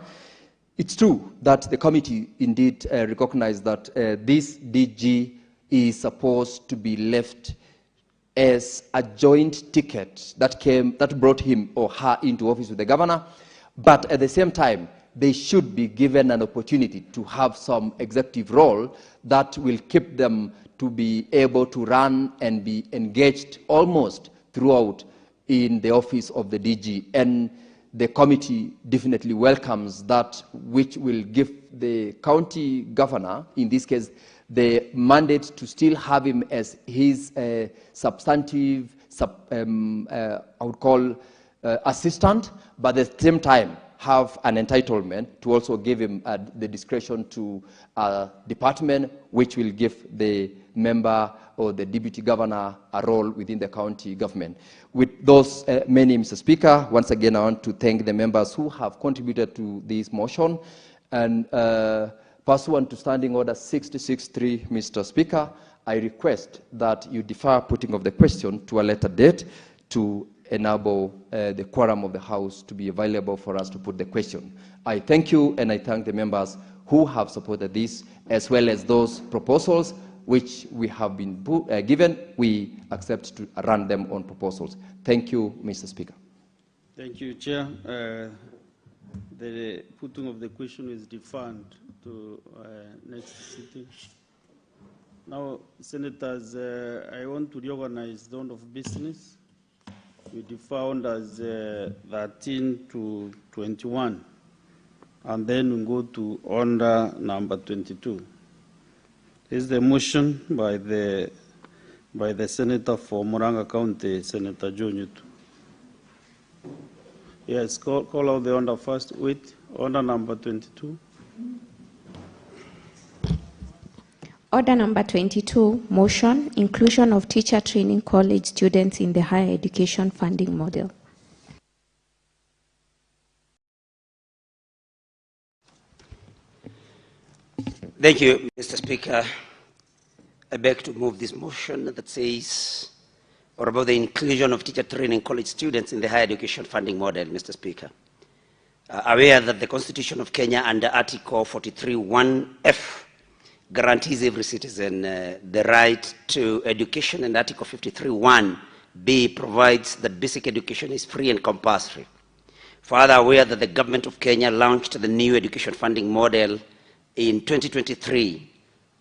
it's true that the committee indeed recognized that this DG is supposed to be left as a joint ticket that brought him or her into office with the governor, but at the same time, they should be given an opportunity to have some executive role that will keep them to be able to run and be engaged almost throughout in the office of the DG. And the committee definitely welcomes that, which will give the county governor, in this case, the mandate to still have him as his substantive, I would call assistant, but at the same time, have an entitlement to also give him the discretion to a department which will give the member or the deputy governor a role within the county government. With those many, Mr. Speaker, once again I want to thank the members who have contributed to this motion, and pursuant to Standing Order 66.3, Mr. Speaker, I request that you defer putting of the question to a later date to enable the quorum of the House to be available for us to put the question. I thank you, and I thank the members who have supported this, as well as those proposals which we have been given. We accept to run them on proposals. Thank you, Mr. Speaker. Thank you, Chair. The putting of the question is deferred to next sitting. Now, Senators, I want to reorganize the order of business. we defined as 13 to 21, and then we go to order number 22. This is the motion by the Senator for Murang'a County, Senator Joe Nyutu. Yes, call out the order first. Wait, order number 22. Order number 22, motion, inclusion of teacher training college students in the higher education funding model. Thank you, Mr. Speaker. I beg to move this motion that says, or about the inclusion of teacher training college students in the higher education funding model, Mr. Speaker. Aware that the Constitution of Kenya under Article 43(1)(f) guarantees every citizen the right to education, and Article 53(1)(b) provides that basic education is free and compulsory. Further, aware that the government of Kenya launched the new education funding model in 2023,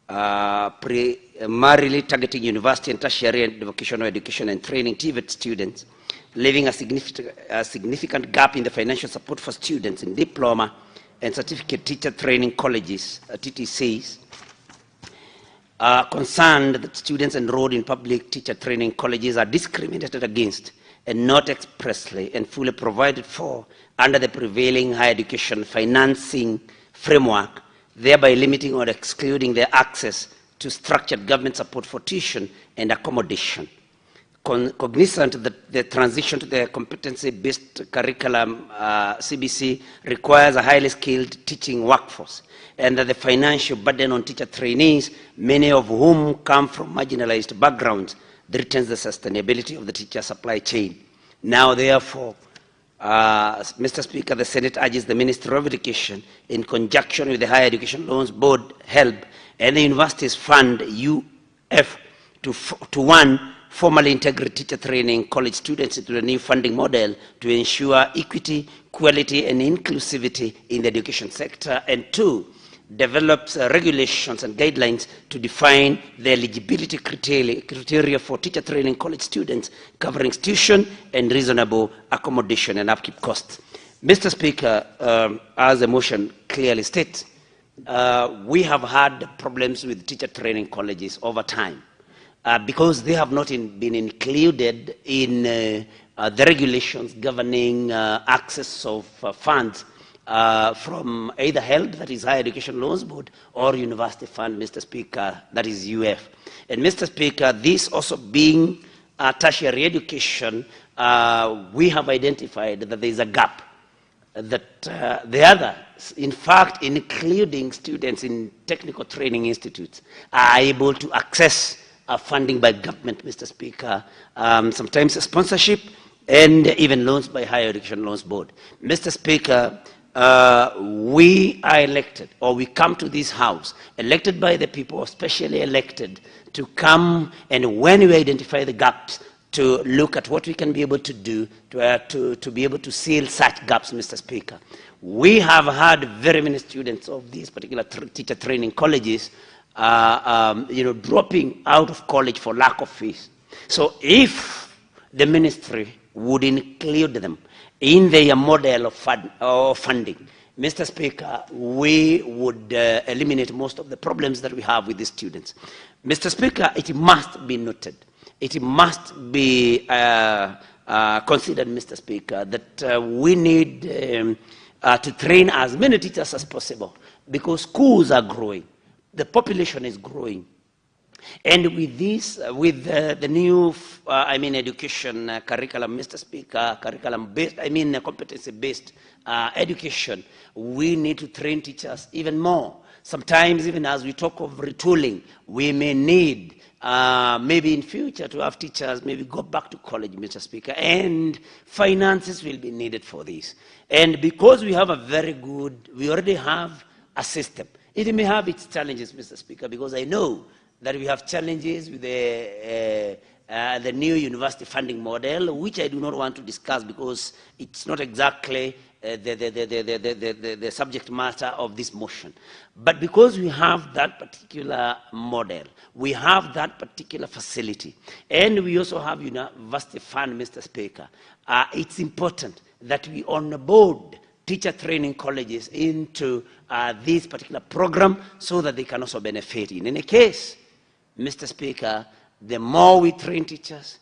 primarily targeting university and tertiary and vocational education and training TVET students, leaving a significant gap in the financial support for students in diploma and certificate teacher training colleges, TTCs. Concerned that students enrolled in public teacher training colleges are discriminated against and not expressly and fully provided for under the prevailing higher education financing framework, thereby limiting or excluding their access to structured government support for tuition and accommodation. Cognizant that the transition to the competency-based curriculum, CBC, requires a highly skilled teaching workforce, and that the financial burden on teacher trainees, many of whom come from marginalized backgrounds, threatens the sustainability of the teacher supply chain. Now, therefore, Mr. Speaker, the Senate urges the Ministry of Education, in conjunction with the Higher Education Loans Board, HELB, and the Universities Fund, UF, to one, formally integrate teacher training college students into the new funding model to ensure equity, quality, and inclusivity in the education sector, and two, develops regulations and guidelines to define the eligibility criteria for teacher training college students, covering tuition and reasonable accommodation and upkeep costs. Mr. Speaker, as the motion clearly states, we have had problems with teacher training colleges over time because they have not been included in the regulations governing access of funds from either HELB, that is Higher Education Loans Board, or University Fund, Mr. Speaker, that is UF. And Mr. Speaker, this also being tertiary education, we have identified that there is a gap, that the others, in fact, including students in technical training institutes, are able to access funding by government, Mr. Speaker, sometimes sponsorship, and even loans by Higher Education Loans Board. Mr. Speaker, we are elected, or we come to this house, elected by the people, especially elected, to come and when we identify the gaps, to look at what we can be able to do to be able to seal such gaps, Mr. Speaker. We have had very many students of these particular teacher training colleges dropping out of college for lack of fees. So if the ministry would include them in their model of funding, Mr. Speaker, we would eliminate most of the problems that we have with these students. Mr. Speaker, it must be noted, it must be considered, Mr. Speaker, that we need to train as many teachers as possible, because schools are growing, the population is growing. And with this, with the new, education curriculum, Mr. Speaker, curriculum-based, competency-based education, we need to train teachers even more. Sometimes, even as we talk of retooling, we may need, maybe in future, to have teachers maybe go back to college, Mr. Speaker, and finances will be needed for this. And because we have a very good, we already have a system. It may have its challenges, Mr. Speaker, because I know that we have challenges with the the new university funding model, which I do not want to discuss because it's not exactly the subject matter of this motion. But because we have that particular model, we have that particular facility, and we also have university fund, Mr. Speaker, it's important that we onboard teacher training colleges into this particular program so that they can also benefit. In any case, Mr. Speaker, the more we train teachers,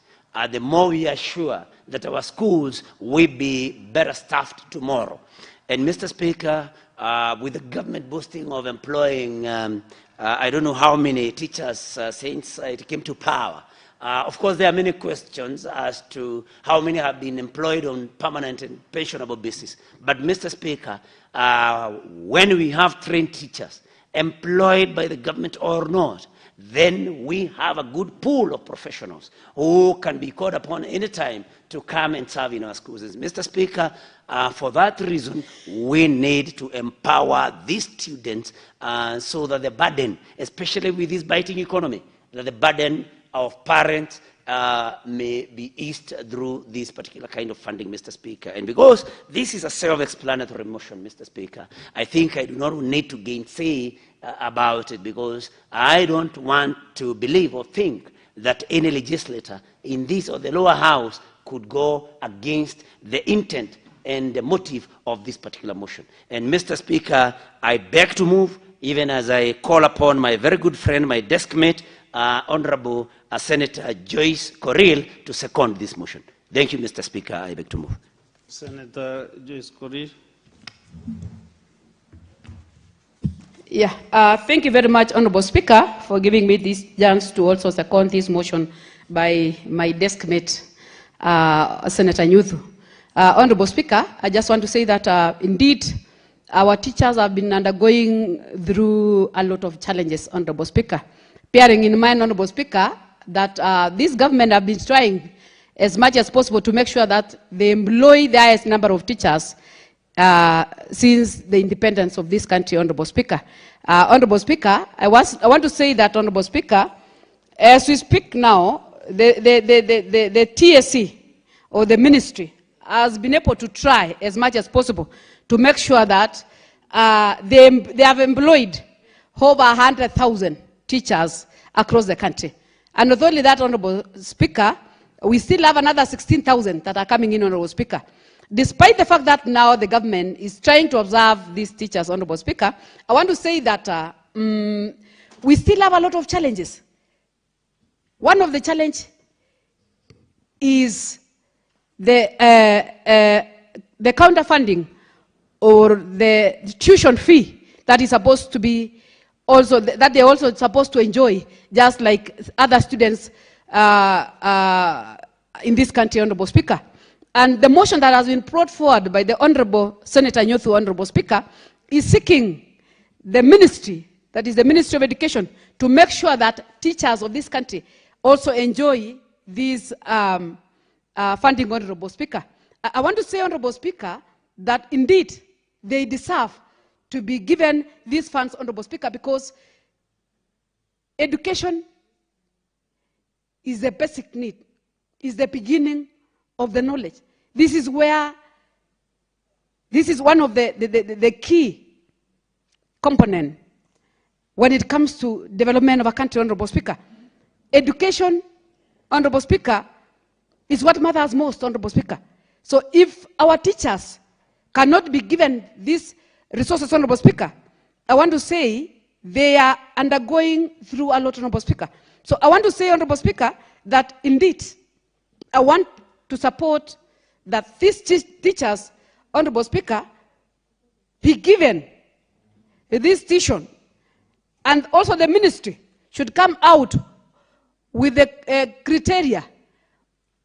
the more we are sure that our schools will be better staffed tomorrow. And Mr. Speaker, with the government boasting of employing, I don't know how many teachers since it came to power, of course, there are many questions as to how many have been employed on permanent and pensionable basis. But Mr. Speaker, when we have trained teachers, employed by the government or not, then we have a good pool of professionals who can be called upon anytime to come and serve in our schools. Mr. Speaker, for that reason, we need to empower these students so that the burden, especially with this biting economy, that the burden of parents may be eased through this particular kind of funding, Mr. Speaker. And because this is a self-explanatory motion, Mr. Speaker, I think I do not need to gainsay about it, because I don't want to believe or think that any legislator in this or the lower house could go against the intent and the motive of this particular motion. And Mr. Speaker, I beg to move, even as I call upon my very good friend, my desk mate, Honorable Senator Joyce Correll, to second this motion. Thank you, Mr. Speaker. I beg to move. Senator Joyce Correll. Yeah, thank you very much, Honorable Speaker, for giving me this chance to also second this motion by my desk mate, Senator Nyuthu. Honorable Speaker, I just want to say that indeed our teachers have been undergoing through a lot of challenges, Honorable Speaker. Bearing in mind, Honorable Speaker, that this government have been trying as much as possible to make sure that they employ the highest number of teachers since the independence of this country, Honorable Speaker. Honorable Speaker, I want to say that, Honorable Speaker, as we speak now, the TSC or the ministry has been able to try as much as possible to make sure that they have employed over 100,000 teachers across the country. And not only that, Honorable Speaker, we still have another 16,000 that are coming in, Honorable Speaker. Despite the fact that now the government is trying to observe these teachers, Honorable Speaker, I want to say that we still have a lot of challenges. One of the challenges is the counterfunding or the tuition fee that is supposed to be also, that they're also supposed to enjoy, just like other students in this country, Honorable Speaker. And the motion that has been brought forward by the Honorable Senator Nyuthu, Honorable Speaker, is seeking the ministry, that is the Ministry of Education, to make sure that teachers of this country also enjoy these funding, Honorable Speaker. I want to say, Honorable Speaker, that indeed they deserve to be given these funds, Honorable Speaker, because education is the basic need, is the beginning of the knowledge. This is where, this is one of the key components when it comes to development of a country, Honorable Speaker. Education, Honorable Speaker, is what matters most, Honorable Speaker. So if our teachers cannot be given these resources, Honorable Speaker, I want to say they are undergoing through a lot, Honorable Speaker. So I want to say, Honorable Speaker, that indeed I want to support that these teachers, Honorable Speaker, be given this tuition, and also the ministry should come out with the criteria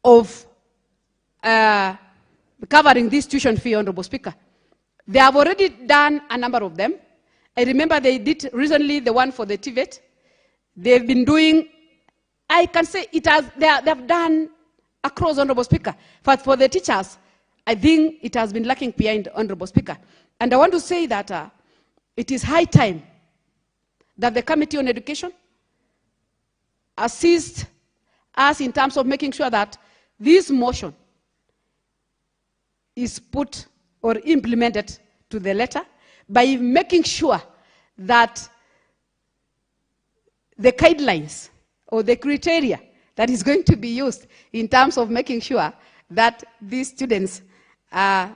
of covering this tuition fee, Honorable Speaker. They have already done a number of them. I remember they did recently the one for the TVET. They've been doing, I can say it has, they have done across, Honorable Speaker. But for the teachers, I think it has been lacking behind, Honorable Speaker. And I want to say that it is high time that the Committee on Education assist us in terms of making sure that this motion is put or implemented to the letter by making sure that the guidelines or the criteria that is going to be used in terms of making sure that these students are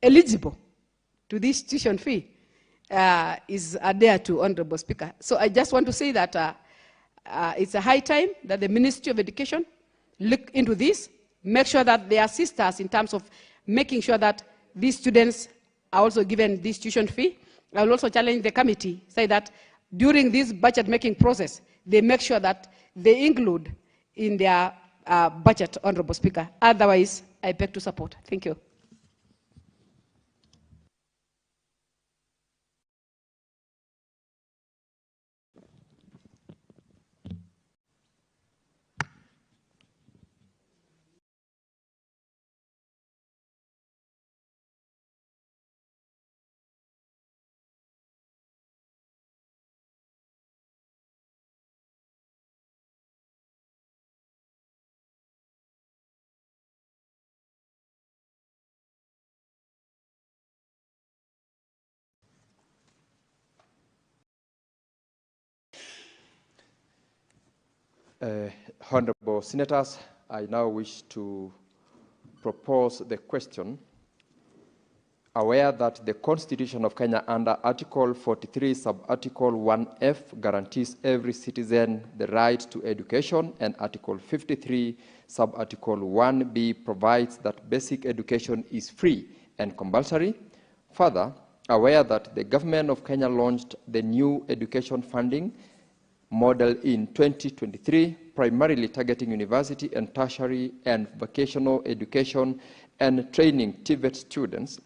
eligible to this tuition fee is adhered to, Honorable Speaker. So I just want to say that it's a high time that the Ministry of Education look into this, make sure that they assist us in terms of making sure that these students are also given this tuition fee. I will also challenge the committee, say that during this budget making process, they make sure that they include in their budget, Honorable Speaker. Otherwise, I beg to support. Thank you. Honorable Senators, I now wish to propose the question. Aware that the Constitution of Kenya under Article 43, Sub-Article 1F guarantees every citizen the right to education, and Article 53, Sub-Article 1B provides that basic education is free and compulsory. Further, aware that the government of Kenya launched the new education funding model in 2023, primarily targeting university and tertiary and vocational education and training TVET students,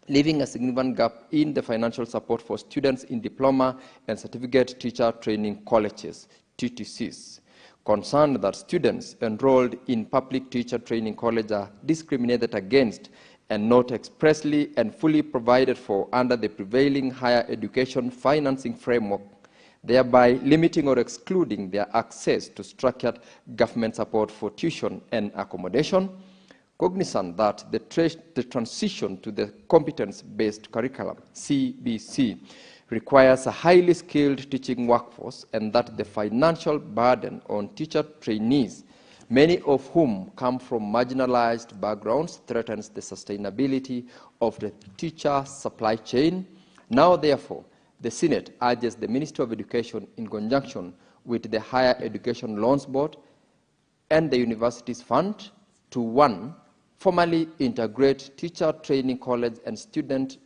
leaving a significant gap in the financial support for students in diploma and certificate teacher training colleges, TTCs. Concerned that students enrolled in public teacher training college are discriminated against and not expressly and fully provided for under the prevailing higher education financing framework, thereby limiting or excluding their access to structured government support for tuition and accommodation. Cognizant that the transition to the competence-based curriculum, CBC, requires a highly skilled teaching workforce, and that the financial burden on teacher trainees, many of whom come from marginalized backgrounds, threatens the sustainability of the teacher supply chain. Now, therefore, the Senate urges the Ministry of Education, in conjunction with the Higher Education Loans Board and the Universities Fund, to 1, formally integrate teacher training college and student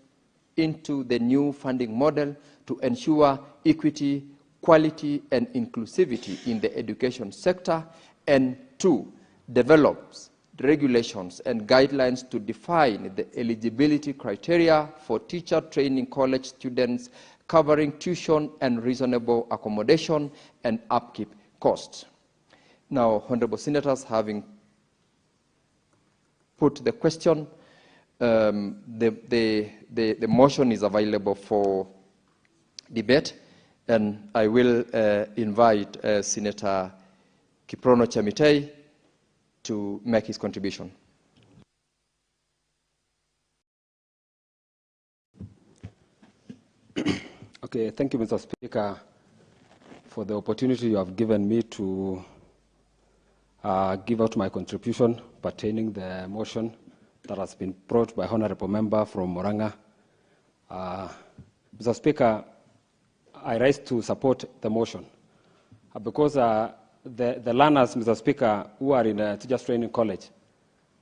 into the new funding model to ensure equity, quality, and inclusivity in the education sector, and 2, develops regulations and guidelines to define the eligibility criteria for teacher training college students, covering tuition and reasonable accommodation and upkeep costs. Now, Honorable Senators, having put the question, the motion is available for debate, and I will invite Senator Kiprono Chemitei to make his contribution. Okay, thank you, Mr. Speaker, for the opportunity you have given me to give out my contribution pertaining the motion that has been brought by Honorable Member from Murang'a. Mr. Speaker, I rise to support the motion because the learners, Mr. Speaker, who are in a teachers training college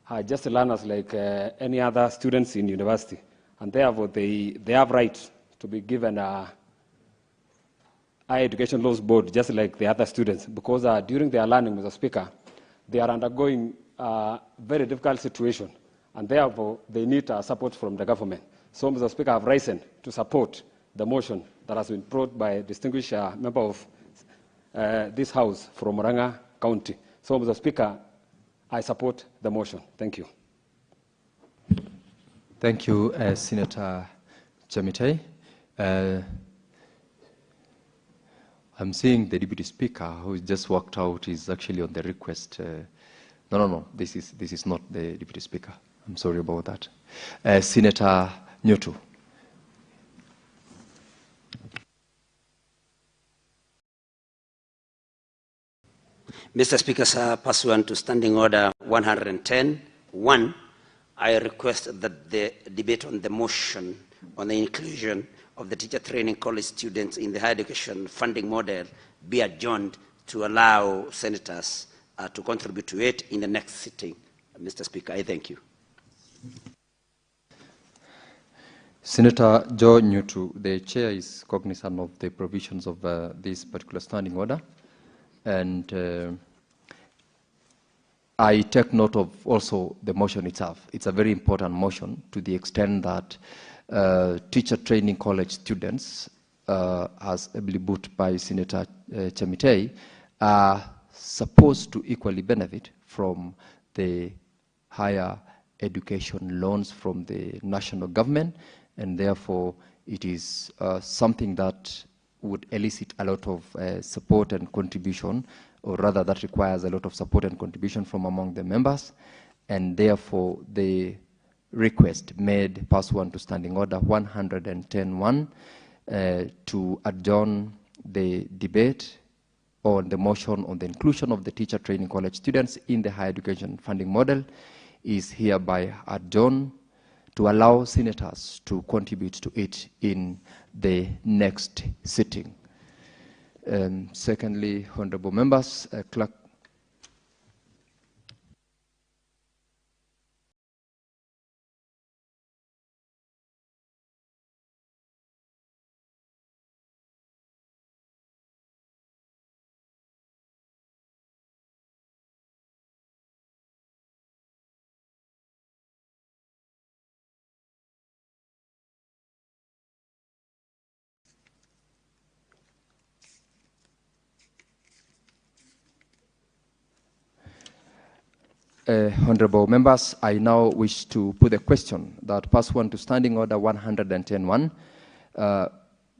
are just learners like any other students in university, and therefore they have rights to be given a higher education loans board just like the other students, because during their learning, Mr. Speaker, they are undergoing a very difficult situation, and therefore they need support from the government. So, Mr. Speaker, I have risen to support the motion that has been brought by a distinguished member of this House from Murang'a County. So, Mr. Speaker, I support the motion. Thank you. Thank you, Senator Chemitei. I'm seeing the Deputy Speaker who just walked out is actually on the request. No. This is not the Deputy Speaker. I'm sorry about that. Senator Nyoto. Mr. Speaker, sir, pursuant to Standing Order 110.1, I request that the debate on the motion on the inclusion of the teacher training college students in the higher education funding model be adjourned to allow senators to contribute to it in the next sitting. Mr. Speaker, I thank you. Senator Joe Newtu, the chair is cognizant of the provisions of this particular standing order, and I take note of also the motion itself. It's a very important motion to the extent that teacher training college students, as ably put by Senator Chemitei, are supposed to equally benefit from the higher education loans from the national government, and therefore it is something that would elicit a lot of support and contribution, or rather that requires a lot of support and contribution from among the members, and therefore the request made pursuant to Standing Order 110.1 to adjourn the debate on the motion on the inclusion of the teacher training college students in the higher education funding model is hereby adjourned to allow senators to contribute to it in the next sitting. Secondly, honorable members, clerk. Honorable members, I now wish to put a question that pursuant to Standing Order 110.1,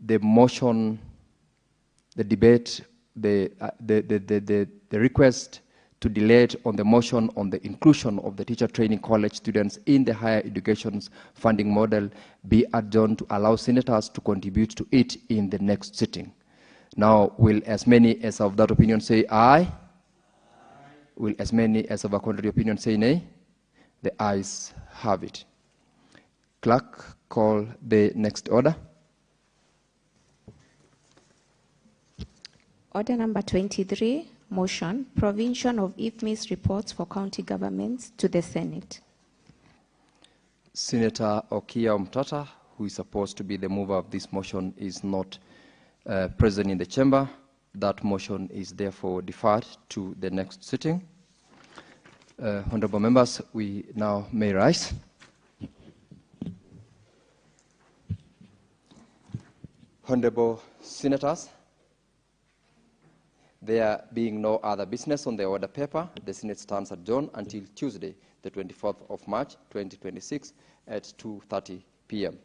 the motion, the debate, the request to delay on the motion on the inclusion of the teacher training college students in the higher education funding model be adjourned to allow senators to contribute to it in the next sitting. Now, will as many as of that opinion say aye? Will as many as of a contrary opinion say nay? The ayes have it. Clerk, call the next order. Order number 23, motion, provision of IFMIS reports for county governments to the Senate. Senator Okia Omtata, who is supposed to be the mover of this motion, is not present in the chamber. That motion is therefore deferred to the next sitting. Honorable members, we now may rise. Honorable senators, there being no other business on the order paper, the Senate stands adjourned until Tuesday, the 24th of March, 2026 at 2:30 p.m.